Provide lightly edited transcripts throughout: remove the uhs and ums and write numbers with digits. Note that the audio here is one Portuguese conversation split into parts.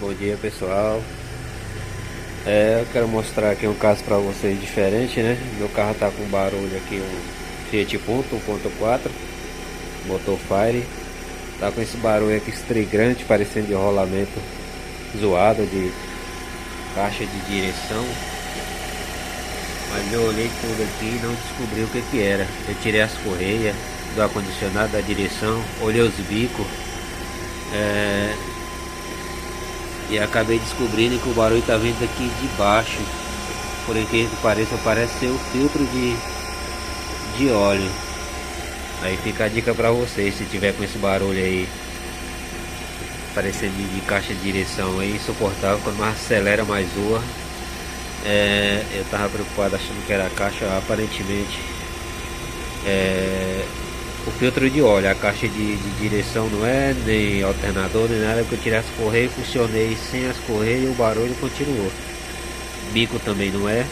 Bom dia, pessoal. Eu quero mostrar aqui um caso para vocês diferente, né? Meu carro tá com barulho aqui, um Fiat Punto 1.4 motor Fire. Tá com esse barulho aqui estridente, parecendo de rolamento zoado de caixa de direção. Mas eu olhei tudo aqui e não descobri o que era. Eu tirei as correias do ar-condicionado da direção, olhei os bicos. E acabei descobrindo que o barulho tá vindo aqui de baixo. Por incrível que pareça, parece ser o filtro de óleo. Aí fica a dica pra vocês, se tiver com esse barulho aí parecendo de caixa de direção aí, insuportável, quando mais acelera mais zoa. Eu tava preocupado achando que era a caixa, aparentemente o filtro de óleo. A caixa de direção não é nem alternador nem nada, porque eu tirei as correias, funcionei sem as correias e o barulho continuou. Bico também não é.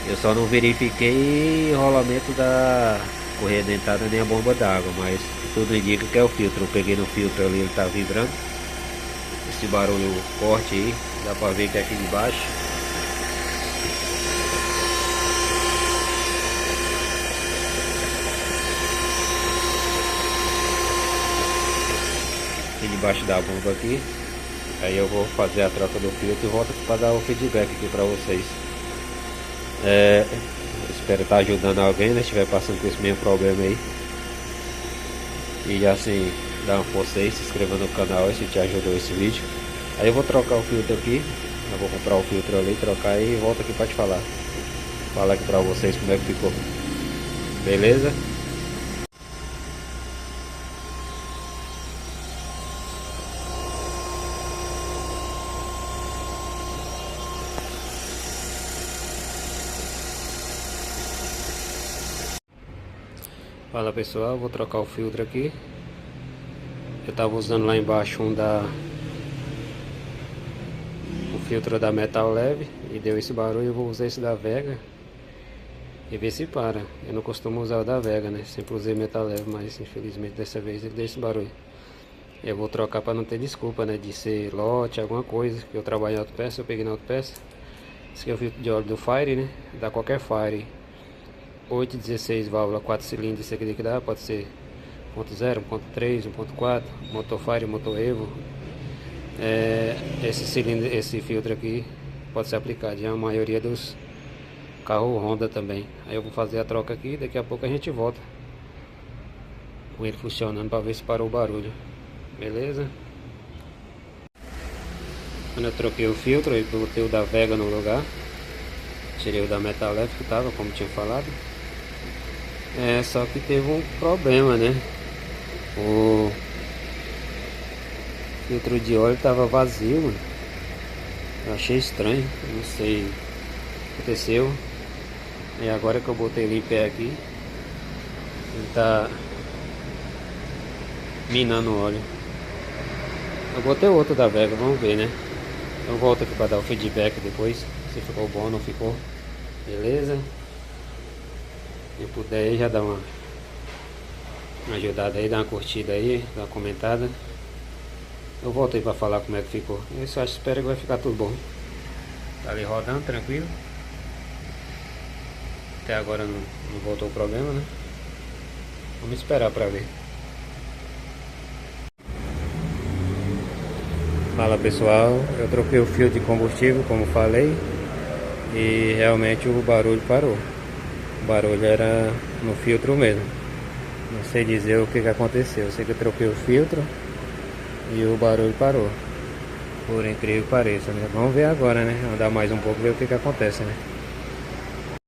Eu só não verifiquei o rolamento da correia dentada nem a bomba d'água, mas tudo indica que é o filtro. Eu peguei no filtro ali, ele tá vibrando. Esse barulho forte aí, dá pra ver que é aqui de baixo. Debaixo da bomba aqui. Aí eu vou fazer a troca do filtro e volto para dar o feedback aqui para vocês. Espero estar ajudando alguém, né? Se estiver passando por esse mesmo problema aí. E assim, dá uma força aí, se inscreva no canal aí se te ajudou esse vídeo. Aí eu vou trocar o filtro aqui. Eu vou comprar o filtro ali, trocar e volto aqui para te falar. Falar aqui para vocês como é que ficou. Beleza? Fala pessoal, vou trocar o filtro aqui. Eu tava usando lá embaixo o filtro da Metal Leve e deu esse barulho. Eu vou usar esse da Vega e ver se para. Eu não costumo usar o da Vega, né? Sempre usei Metal Leve, mas infelizmente dessa vez ele deu esse barulho. Eu vou trocar para não ter desculpa, né? De ser lote, alguma coisa. Que eu trabalho em autopeça, eu peguei na autopeça. Esse aqui é o filtro de óleo do Fire, né? Da qualquer Fire. 8,16 válvula 4 cilindros, esse aqui que dá, pode ser 1.0, 1.3, 1.4, motor Fire, motor Evo. Esse cilindro, esse filtro aqui pode ser aplicado em a maioria dos carros Honda também. Aí eu vou fazer a troca aqui, daqui a pouco a gente volta com ele funcionando para ver se parou o barulho. Beleza? Quando eu troquei o filtro, eu botei o da Vega no lugar. Tirei o da Metal Leve que tava, como tinha falado. Só que teve um problema, né? O filtro de óleo tava vazio, mano. Eu achei estranho, não sei o que aconteceu. E agora que eu botei ele em pé aqui, ele tá minando o óleo. Eu botei outro da Vega, vamos ver, né? Eu volto aqui para dar o feedback depois, se ficou bom ou não ficou. Beleza? Se puder aí, já dá uma ajudada aí, dá uma curtida aí, dá uma comentada. Eu volto aí pra falar como é que ficou. Eu só espero que vai ficar tudo bom. Tá ali rodando, tranquilo. Até agora não voltou o problema, né? Vamos esperar pra ver. Fala pessoal, eu troquei o fio de combustível, como falei. E realmente o barulho parou. O barulho era no filtro mesmo. Não sei dizer o que aconteceu. Eu sei que eu troquei o filtro e o barulho parou. Por incrível que pareça, né? Vamos ver agora, né? Andar mais um pouco, ver o que acontece, né?